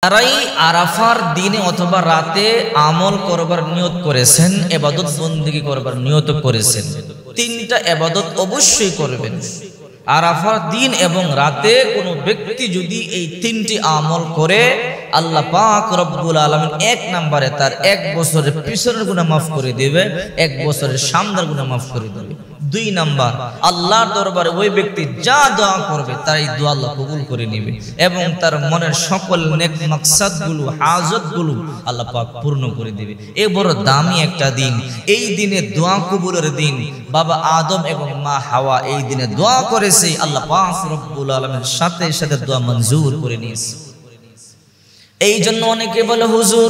তারাই আরাফার দিনে অথবা রাতে আমল করবার নিয়ত করেছেন, ইবাদত বন্দেগী করবার নিয়ত করেছেন, তিনটা ইবাদত অবশ্যই করবেন। আরাফার দিন এবং রাতে কোনো ব্যক্তি যদি এই তিনটি আমল করে, আল্লাহ পাক রব্বুল আলামিন এক নম্বরে তার 1 বছরের পিছনের গুনাহ মাফ করে দেবে, 1 বছরের সামনের গুনাহ মাফ করে দেবে। 2 নাম্বার, আল্লাহর দরবারে ওই ব্যক্তি যা দোয়া করবে তার এই দোয়া আল্লাহ কবুল করে নেবে এবং তার মনের সকল নেক মাকসাদগুলো, হাজতগুলো আল্লাহ পাক পূর্ণ করে দেবে। এই বড় দামি একটা দিন, এই দিনে দোয়া কবুলের দিন। বাবা আদম এবং মা হাওয়া এই দিনে দোয়া করেছে, আল্লাহ পাক রব্বুল আলামিনের সাথে সাথে দোয়া মঞ্জুর করে নিয়েছে। এই জন্য অনেকে বলে, হুজুর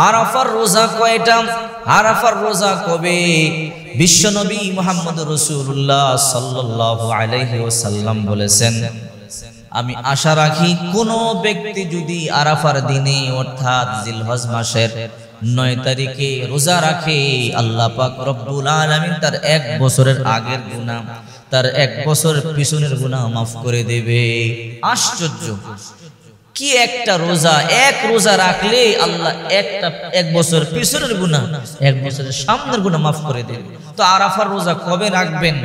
আরাফার রোজা কয়টা, আরাফার রোজা কবে? বিশ্বনবী মুহাম্মদ রাসূলুল্লাহ সাল্লাল্লাহু আলাইহি ওয়াসাল্লাম বলেছেন, আমি আশা রাখি কোন ব্যক্তি যদি আরাফার দিনে অর্থাৎ জিলহজ মাসের 9 তারিখে রোজা রাখে, আল্লাহ পাক রব্বুল আলামিন তার 1 বছরের আগের গুনাহ, তার 1 বছরের পিছনের গুনাহ মাফ করে দেবে। আশ্চর্য! কি একটা রোজা, এক রোজা রাখলে আল্লাহ 1 বছর পিছনের গুনাহ, 1 বছরের সামনের গুনাহ মাফ করে দেবে। তো আরাফার রোজা কবে রাখবেন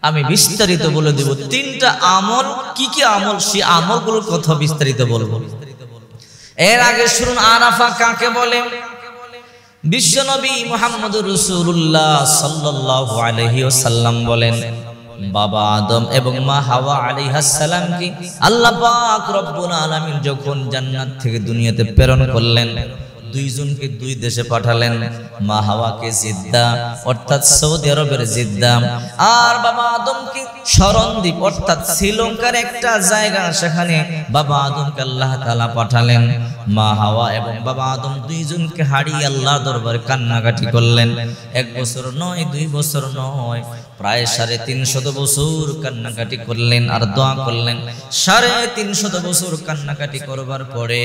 আমি বিস্তারিত বলে দেব। 3টা আমল, কি কি আমল, সেই আমলগুলোর কথা বিস্তারিত বলবো। এর আগে শুনুন আরাফা কাকে বলে। বিশ্বনবী মুহাম্মদুর রাসূলুল্লাহ সাল্লাল্লাহু আলাইহি ওয়াসাল্লাম বলেন, বাবা আদম এবং মা হাওয়া আলাইহিস সালামকে আল্লাহ পাক রব্বুল আলামিন যখন জান্নাত থেকে দুনিয়াতে প্রেরণ করলেন, 2 জনকে 2 দেশে পাঠালেন। মা হাওয়াকে জিদ্দা অর্থাৎ সৌদি আরবের জিদ্দা, আর বাবা আদমকে শরণদ্বীপ অর্থাৎ শ্রীলঙ্কার একটা জায়গা, সেখানে বাবা আদমকে আল্লাহ তাআলা পাঠালেন। মা হাওয়া এবং বাবা আদম 2 জনকে হারিয়ে আল্লাহর দরবারে কান্নাকাটি করলেন। 1 বছর নয়, 2 বছর নয়, প্রায় 350 বছর কান্নাকাটি করলেন আর দোয়া করলেন। 350 বছর কান্নাকাটি করবার পরে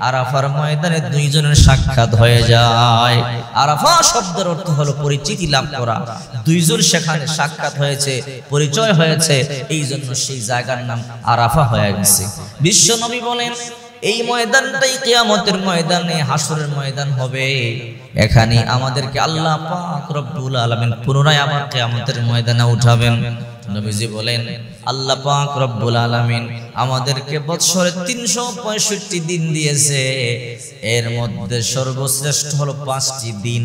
আরাফার ময়দানে 2 জনের সাক্ষাৎ হয়ে যায়। আরাফা শব্দের অর্থ হলো পরিচিতি লাভ করা। 2 জন সেখানে সাক্ষাৎ হয়েছে, পরিচয় হয়েছে, এই জন্য সেই জায়গার নাম আরাফা হয়ে গেছে। বিশ্ব নবী বলেন, এই ময়দানটাই কিয়ামতের ময়দানে, হাসরের ময়দান হবে। এখানে আমাদেরকে আল্লাহ পাক রব্বুল আলামিন পুনরায় আবার কিয়ামতের ময়দানে উঠাবেন। নবীজি বলেন, আল্লাহ পাক রব্বুল আলামিন আমাদেরকে বৎসরে 365 দিন দিয়েছে, এর মধ্যে সর্বশ্রেষ্ঠ হলো 5টি দিন।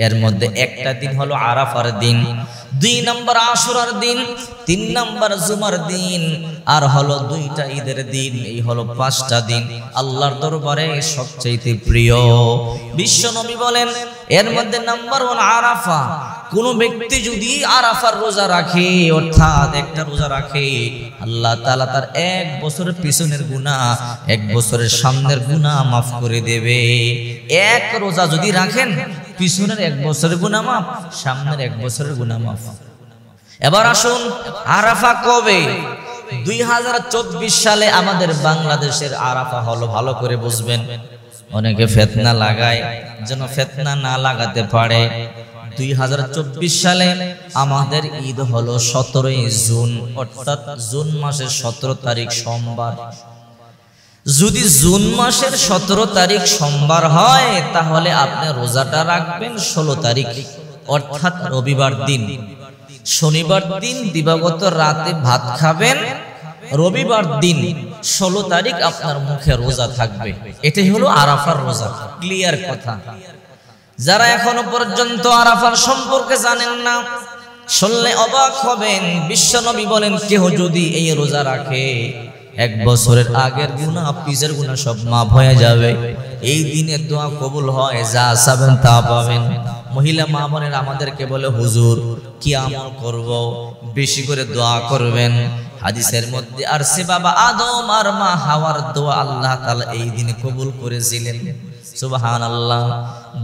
এর মধ্যে একটা দিন হলো আরাফার দিন, 2 নম্বর আশুরার দিন, 3 নম্বর জুমার দিন, আর হলো 2টা ঈদের দিন। এই হলো 5টা দিন আল্লাহর দরবারে সবচেয়ে প্রিয়। বিশ্ব নবী বলেন, এর মধ্যে নাম্বার 1 আরাফা। কোন ব্যক্তি যদি আরাফার রোজা রাখে অর্থাৎ একটা রোজা রাখে, আল্লাহ তাআলা তার 1 বছরের পিছনের গুনাহ, 1 বছরের সামনের গুনাহ মাফ করে দেবে। এক রোজা যদি রাখেন, পিছনের 1 বছরের গুনাহ মাফ, সামনের 1 বছরের গুনাহ মাফ। এবার আসুন আরাফা কবে? 2024 সালে আমাদের বাংলাদেশের আরাফা হলো, ভালো করে বুঝবেন। অনেকে ফিতনা লাগায়, যেন ফিতনা না লাগাতে পারে। 2024 সালে আমাদের ঈদ হলো 17ই জুন, অর্থাৎ জুন মাসের 17 তারিখ সোমবার। যদি জুন মাসের 17 তারিখ সোমবার হয়, তাহলে আপনি রোজাটা রাখবেন 16 তারিখ অর্থাৎ রবিবার দিন। শনিবার দিন দিবাগত রাতে ভাত খাবেন, রবিবার দিন 16 তারিখ আপনার মুখে রোজা থাকবে। এটাই হলো আরাফার রোজা। ক্লিয়ার কথা। যারা এখনো পর্যন্ত আরাফার সম্পর্কে জানেন না, শুনলে অবাক হবেন। বিশ্বনবী বলেন, কেহ যদি এই রোজা রাখে, 1 বছরের আগের গুনাহ, পিছের গুনাহ সব মাফ হয়ে যাবে। এই দিনে দোয়া কবুল হয়, যা চাবেন তা পাবেন। মহিলা মা বোনেরা আমাদেরকে বলে, হুজুর কি আমল করব? বেশি করে দোয়া করবেন। হাদিসের মধ্যে আসছে, বাবা আদম আর মা হাওয়ার দোয়া আল্লাহ তাআলা এই দিনে কবুল করেছিলেন। সুবহানাল্লাহ।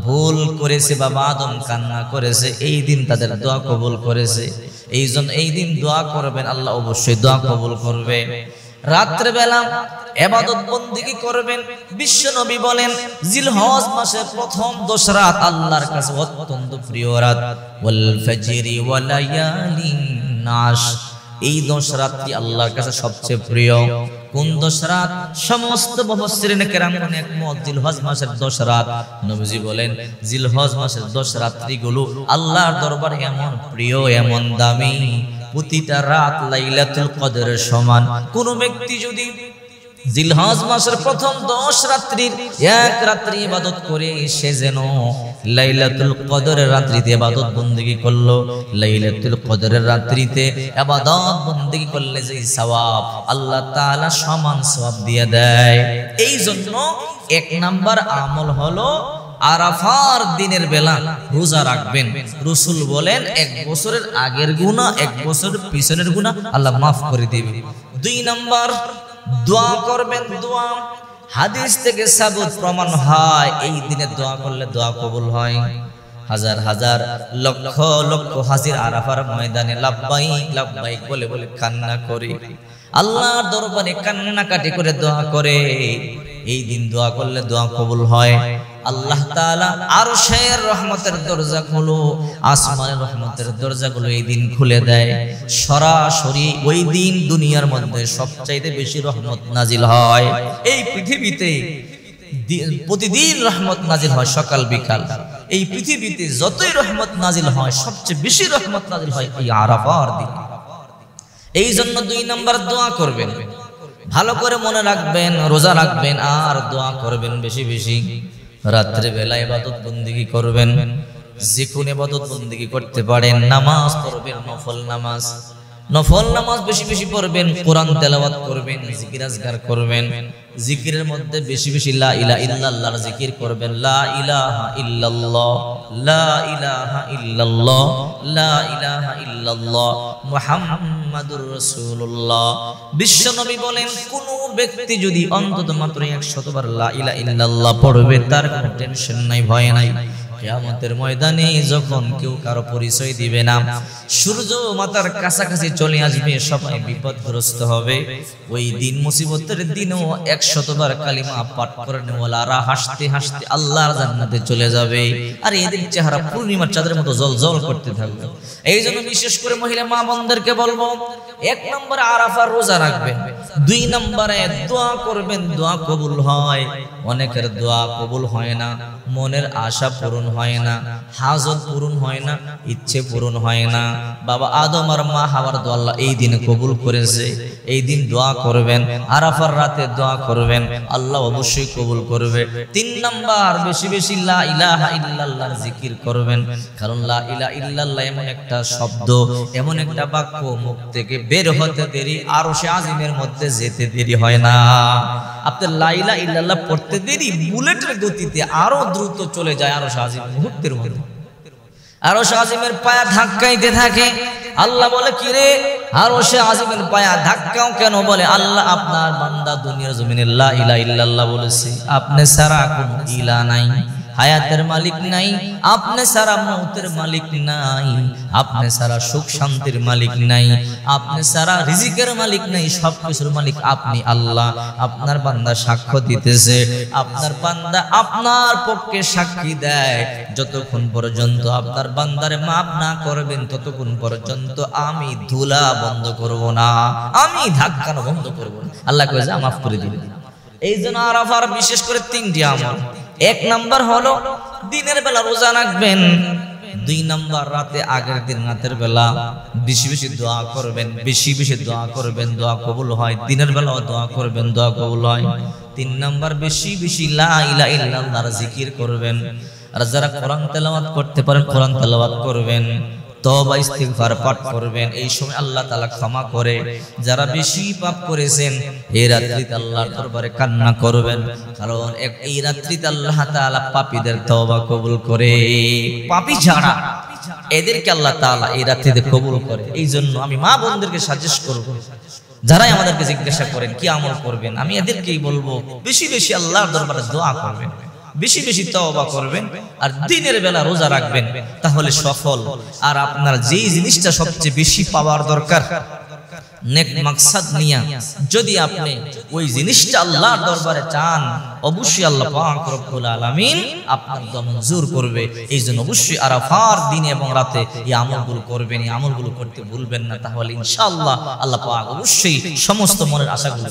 ভুল করেছে বাবা আদম, কান্না করেছে, এই দিন তাদের দোয়া কবুল করেছে। এই জন্য এই দিন দোয়া করবেন, আল্লাহ অবশ্যই দোয়া কবুল করবে। রাত্রে বেলা ইবাদত বন্দেগী করবেন। বিশ্ব নবী বলেন, জিলহজ মাসের প্রথম 10 রাত আল্লাহর কাছে অত্যন্ত প্রিয় রাত। ওয়াল ফাজরি ওয়া লায়ালিন নাশ, এই 10 রাতটি আল্লাহর কাছে সবচেয়ে প্রিয়। কোন 10 রাত? সমস্ত মুফাসসিরিনে কেরাম একমত জিলহজ মাসের 10 রাত। নবীজি বলেন জিলহজ মাসের 10 রাত্রিগুলো আল্লাহর দরবারে এমন প্রিয়, এমন দামি, প্রতিটা রাত লাইলাতুল কদরের সমান। কোন ব্যক্তি যদি জিলহজ মাসের প্রথম 10 রাত্রির এক রাত্রি ইবাদত করে সে যেন লাইলাতুল কদরের রাত্রিতে ইবাদত বندگی করলো। লাইলাতুল কদরের রাত্রিতে ইবাদত বندگی করলে যে সওয়াব আল্লাহ তাআলা সমান সওয়াব দিয়ে দেয়। এই জন্য এক নাম্বার আমল হলো আরাফার দিনের বেলা রোজা রাখবেন। রাসূল বলেন 1 বছরের আগের গুনাহ 1 বছরের পিছনের গুনাহ আল্লাহ maaf করে দিবে। 2 নাম্বার দোয়া করবেন। দোয়া হাদিস থেকে সাবুত প্রমাণ হয় এই দিনে দোয়া করলে দোয়া কবুল হয়। হাজার হাজার লক্ষ লক্ষ হাজির আরাফার ময়দানে লাব্বাইক লাব্বাইক বলে বলে কান্না করে আল্লাহর দরবারে কান্নাকাটি করে দোয়া করে। এই দিন দোয়া করলে দোয়া কবুল হয়। আল্লাহ তাআলা আরশের রহমতের দরজাগুলো, আসমানের রহমতের দরজাগুলো এই দিন খুলে দেয়। সরাসরি ওই দিন দুনিয়ার মধ্যে সবচাইতে বেশি রহমত নাজিল হয়। এই পৃথিবীতে প্রতিদিন রহমত নাজিল হয় সকাল বিকাল। এই পৃথিবীতে যতই রহমত নাজিল হয় সবচেয়ে বেশি রহমত নাজিল হয় এই আরাফার দিন। এই জন্য 2 নাম্বার দোয়া করবেন, ভালো করে মনে রাখবেন, রোজা রাখবেন আর দোয়া করবেন বেশি বেশি। রাত্রে বেলা ইবাদত বندگی করবেন, যে কোন ইবাদত বندگی করতে পারেন। নামাজ পড়বেন, নফল নামাজ বেশি বেশি পড়বেন, কোরআন তেলাওয়াত করবেন, জিকির আজকার করবেন। জিকিরের মধ্যে বেশি বেশি লা ইলাহা ইল্লাল্লাহর জিকির করবেন। লা ইলাহা ইল্লাল্লাহ, লা ইলাহা ইল্লাল্লাহ, লা ইলাহা ইল্লাল্লাহ মুহাম্মাদুর রাসূলুল্লাহ। বিশ্বনবী বলেন কোন ব্যক্তি যদি অন্তত মাত্র 100 বার লা ইলাহা ইল্লাল্লাহ পড়বে তার কোনো টেনশন নাই, ভয় নাই। কিয়ামতের ময়দানে যখন কেউ কারো পরিচয় দিবে না, সূর্য মাথার কাছাকাছি চলে আসবে, সবাই বিপদগ্রস্ত হবে। ওই দিন মুসিবতের দিনও 100 বার কালিমা পাঠ করে নেওয়ালারা হাসতে হাসতে আল্লাহর জান্নাতে চলে যাবে। আর এদের চেহারা পূর্ণিমার চাঁদের মতো জ্বলজ্বল করতে থাকবে। এই জন্য বিশেষ করে মহিলা মা বোনদেরকে বলবো, 1 নম্বরে আরাফার রোজা রাখবেন, 2 নম্বরে দোয়া করবেন, দোয়া কবুল হয়। অনেকের দোয়া কবুল হয় না, মনের আশা পূরণ হয় না, হাজত পূরণ হয় না, ইচ্ছে পূরণ হয় না। বাবা আদম আর মা হাওয়ার দোয়া আল্লাহ এই দিনে কবুল করেছে। এই দিন দোয়া করবেন, আরাফার রাতে দোয়া করবেন, আল্লাহ অবশ্যই কবুল করবে। 3 নাম্বার বেশি বেশি লা ইলাহা ইল্লাল্লাহর জিকির করবেন। কারণ লা ইলাহা ইল্লাল্লাহ এমন একটা শব্দ, এমন একটা বাক্য, মুখ থেকে বের হতে দেরি আরশে আজিমের মধ্যে যেতে দেরি হয় না। আপনি লা ইলাহা ইল্লাল্লাহ পড়তে দেরি বুলেটের গতিতে আরো দ্রুত চলে যায় আরশে আজিম মুহূর্তের মধ্যে। আরশে আজিমের পায়া ধাক্কাইতে থাকে। আল্লাহ বলে কি রে আরশে আজিমের পায়া ধাক্কাও কেন? বলে আল্লাহ আপনার বান্দা দুনিয়ার জমিনে লা ইলাহা ইল্লাল্লাহ বলেছে, আপনি ছাড়া কোনো ইলাহ নাই, হায়াতের মালিক নাই, আপনি ছাড়া মৌতের মালিক নাই, আপনি ছাড়া সুখ শান্তির মালিক নাই, আপনি ছাড়া রিজিকের মালিক নাই, সবকিছুর মালিক আপনি আল্লাহ। আপনার বান্দা সাক্ষ্য দিতেছে, আপনার বান্দা আপনার পক্ষে সাক্ষী দেয়, যতক্ষণ পর্যন্ত আপনার বান্দারে মাফ না করবেন ততক্ষণ পর্যন্ত আমি ধুলা বন্ধ করব না, আমি ধাক্কানো বন্ধ করব না। আল্লাহ কয়ে যা মাফ করে দিবেন। এই জন্য আরাফার বিশেষ করে 3টি আমল। 1 নাম্বার হলো দিনের বেলা রোজা রাখবেন, 2 নাম্বার রাতে আগের দিন রাতের বেলা বেশি বেশি দোয়া করবেন, বেশি বেশি দোয়া করবেন, দোয়া কবুল হয়। দিনের বেলাও দোয়া করবেন, দোয়া কবুল হয়। 3 নাম্বার বেশি বেশি লা ইলাহা ইল্লাল্লাহর জিকির করবেন। আর যারা কোরআন তেলাওয়াত করতে পারেন কোরআন তেলাওয়াত করবেন, তওবা ইস্তিগফার পাঠ করবেন। এই সময় আল্লাহ তাআলা ক্ষমা করে। যারা বেশি পাপ করেছেন এই রাত্রিতে আল্লাহর দরবারে কান্না করবেন, কারণ এই রাত্রিতে আল্লাহ তাআলা পাপীদের তওবা কবুল করে। পাপী যারা এদেরকে আল্লাহ তাআলা এই রাত্রিতে কবুল করে। এই জন্য আমি মা বোনদেরকে সাজেস্ট করব, যারাই আমাদেরকে জিজ্ঞাসা করেন কি আমল করবেন, আমি এদেরকেই বলবো বেশি বেশি আল্লাহর দরবারে দোয়া করবেন, বেশি বেশি তওবা করবেন, আর দিনের বেলা রোজা রাখবেন, তাহলে সফল। আর আপনার যেই জিনিসটা সবচেয়ে বেশি পাওয়ার দরকার নেক মাকসাদ নিয়া যদি আপনি ওই জিনিসটা আল্লাহর দরবারে চান, অবশ্যই আল্লাহ পাক রব্বুল আলামিন আপনার দোয়া মঞ্জুর করবে। এই জন্য অবশ্যই আরাফার দিনে এবং রাতে এই আমলগুলো করবেন, এই আমলগুলো করতে ভুলবেন না, তাহলে ইনশাআল্লাহ আল্লাহ পাক অবশ্যই সমস্ত মনের আশাগুলো